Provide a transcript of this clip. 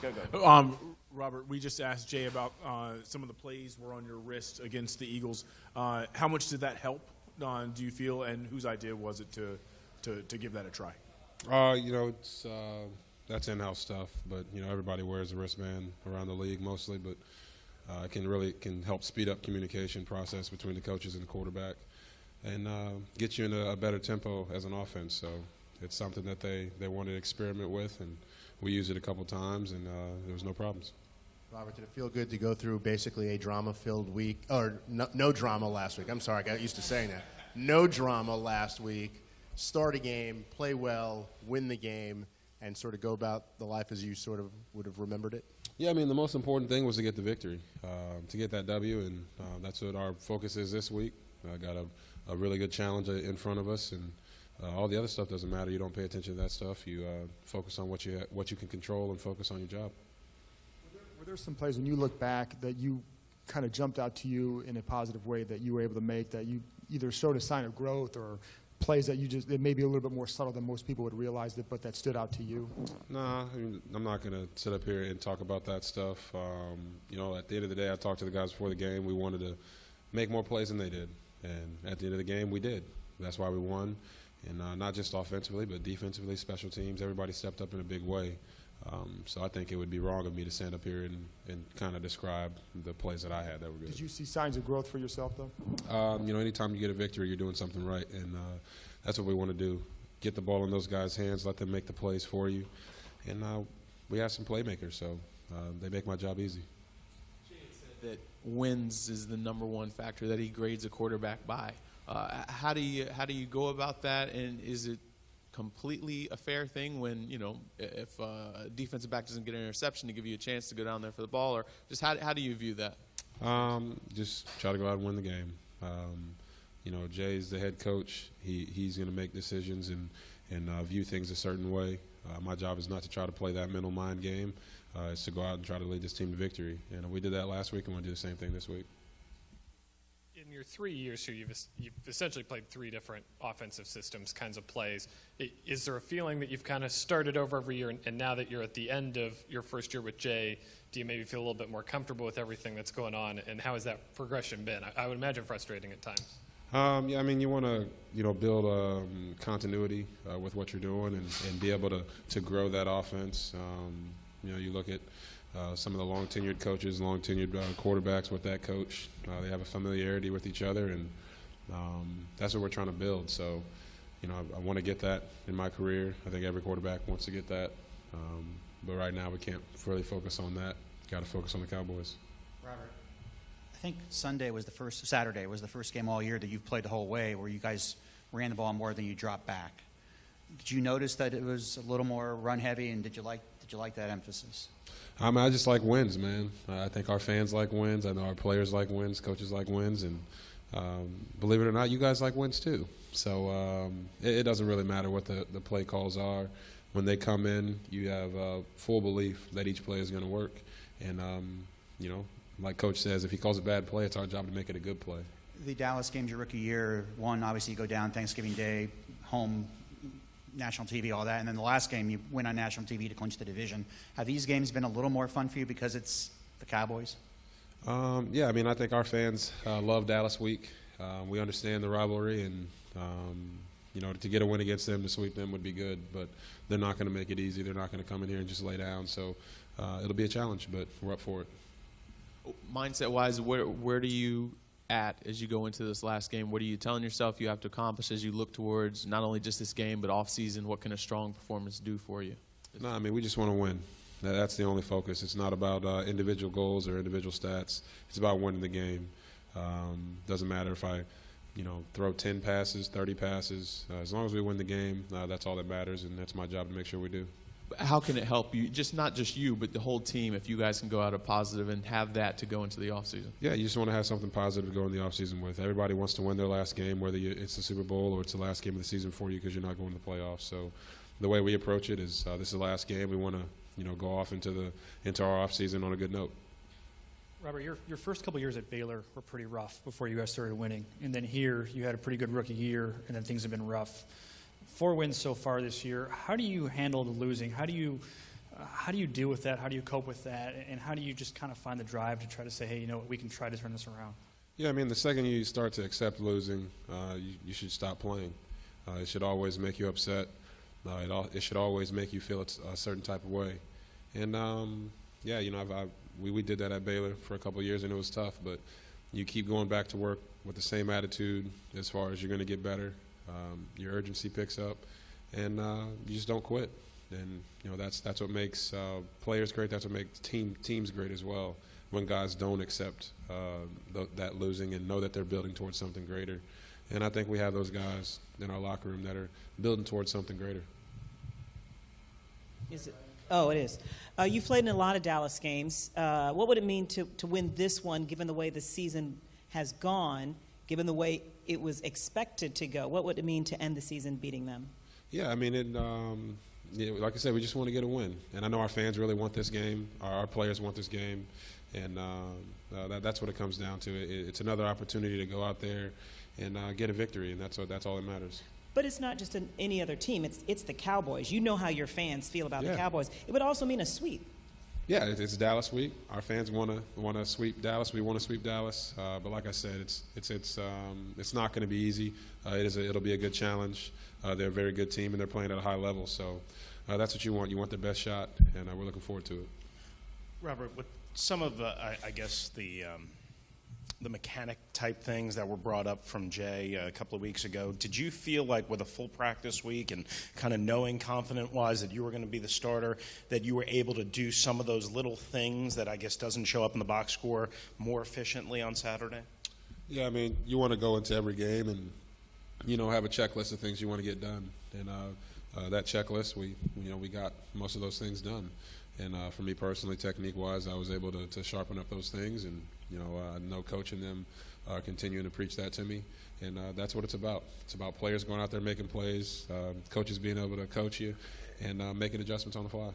Go. Robert, we just asked Jay about some of the plays were on your wrist against the Eagles. How much did that help, do you feel, and whose idea was it to give that a try? It's that's in-house stuff, but everybody wears a wristband around the league mostly, but it can help speed up communication process between the coaches and the quarterback, and get you in a better tempo as an offense. So it's something that they wanted to experiment with, and we used it a couple times, and there was no problems. Robert, did it feel good to go through basically a drama-filled week, or no drama last week? I'm sorry, I got used to saying that. No drama last week. Start a game, play well, win the game, and sort of go about the life as you sort of would have remembered it? Yeah, I mean, the most important thing was to get the victory, to get that W, and that's what our focus is this week. Got a really good challenge in front of us, and all the other stuff doesn't matter. You don't pay attention to that stuff. You focus on what you can control and focus on your job. Were there some plays when you look back that you kind of jumped out to you in a positive way that you were able to make, that you either showed a sign of growth, or plays that that may be a little bit more subtle than most people would realize, but that stood out to you? Nah, I'm not going to sit up here and talk about that stuff. At the end of the day, I talked to the guys before the game. We wanted to make more plays than they did, and at the end of the game, we did. That's why we won, and not just offensively, but defensively, special teams. Everybody stepped up in a big way. So I think it would be wrong of me to stand up here and kind of describe the plays that I had that were good. Did you see signs of growth for yourself, though? Anytime you get a victory, you're doing something right, and that's what we want to do. Get the ball in those guys' hands, let them make the plays for you. And we have some playmakers, so they make my job easy. Jay said that wins is the #1 factor that he grades a quarterback by. How do you go about that, and is it completely a fair thing when, if a defensive back doesn't get an interception to give you a chance to go down there for the ball, or just how do you view that? Just try to go out and win the game. Jay's the head coach. He's going to make decisions and view things a certain way. My job is not to try to play that mental mind game. It's to go out and try to lead this team to victory. And we did that last week, and we'll do the same thing this week. In your 3 years here, you've essentially played 3 different offensive systems, kinds of plays. Is there a feeling that you've kind of started over every year, and now that you're at the end of your first year with Jay, do you maybe feel a little bit more comfortable with everything that's going on, and how has that progression been? I would imagine frustrating at times. You want to build continuity with what you're doing and be able to grow that offense. You look at some of the long-tenured coaches, long-tenured quarterbacks with that coach. They have a familiarity with each other, and that's what we're trying to build. So, I want to get that in my career. I think every quarterback wants to get that. But right now we can't really focus on that. Got to focus on the Cowboys. Robert, I think Saturday was the first game all year that you've played the whole way where you guys ran the ball more than you dropped back. Did you notice that it was a little more run-heavy, and did you like that emphasis? I just like wins, man. I think our fans like wins. I know our players like wins, coaches like wins, and believe it or not, you guys like wins too. So it doesn't really matter what the play calls are. When they come in, you have full belief that each play is going to work. And, like Coach says, if he calls a bad play, it's our job to make it a good play. The Dallas game's your rookie year. One, obviously, you go down Thanksgiving Day, home, national TV, all that. And then the last game, you win on national TV to clinch the division. Have these games been a little more fun for you because it's the Cowboys? I think our fans love Dallas week. We understand the rivalry, and, to get a win against them, to sweep them would be good. But they're not going to make it easy. They're not going to come in here and just lay down. So it'll be a challenge, but we're up for it. Mindset-wise, where do you at as you go into this last game? What are you telling yourself you have to accomplish as you look towards not only just this game but off-season? What can a strong performance do for you? No, we just want to win. That's the only focus. It's not about individual goals or individual stats. It's about winning the game. Doesn't matter if I, throw 10 passes, 30 passes. As long as we win the game, that's all that matters, and that's my job to make sure we do. How can it help you, not just you, but the whole team, if you guys can go out a positive and have that to go into the offseason? Yeah, you just want to have something positive to go in the offseason with. Everybody wants to win their last game, whether it's the Super Bowl or it's the last game of the season for you because you're not going to the playoffs. So the way we approach it is this is the last game. We want to go off into our offseason on a good note. Robert, your first couple years at Baylor were pretty rough before you guys started winning. And then here you had a pretty good rookie year, and then things have been rough. 4 wins so far this year. How do you handle the losing? How do you How do you deal with that? How do you cope with that? And how do you just kind of find the drive to try to say, hey, you know what, we can try to turn this around? Yeah, I mean, the second you start to accept losing, you should stop playing. It should always make you upset. It should always make you feel a certain type of way. And yeah, you know, we did that at Baylor for a couple of years, and it was tough. But you keep going back to work with the same attitude as far as you're going to get better. Your urgency picks up, and you just don't quit. And you know, that's what makes players great. That's what makes teams great as well. When guys don't accept that losing and know that they're building towards something greater. And I think we have those guys in our locker room that are building towards something greater. Is it? Oh, it is. You've played in a lot of Dallas games. What would it mean to win this one, given the way the season has gone, given the way it was expected to go? What would it mean to end the season beating them? Yeah, I mean, like I said, we just want to get a win. And I know our fans really want this game. Our players want this game. And that's what it comes down to. It's another opportunity to go out there and get a victory, and that's all that matters. But it's not just any other team. It's the Cowboys. You know how your fans feel about the Cowboys. It would also mean a sweep. Yeah, it's Dallas week. Our fans want to sweep Dallas. We want to sweep Dallas. But like I said, it's not going to be easy. It'll be a good challenge. They're a very good team, and they're playing at a high level. So that's what you want. You want the best shot, and we're looking forward to it. Robert, with some of I guess the mechanic type things that were brought up from Jay a couple of weeks ago, did you feel like with a full practice week and kind of knowing confident-wise that you were going to be the starter, that you were able to do some of those little things that I guess doesn't show up in the box score more efficiently on Saturday? Yeah, I mean, you want to go into every game and, you know, have a checklist of things you want to get done. And that checklist, we got most of those things done. And for me personally, technique-wise, I was able to sharpen up those things, and I know coaching them continuing to preach that to me, and that's what it's about. It's about players going out there making plays, coaches being able to coach you, and making adjustments on the fly.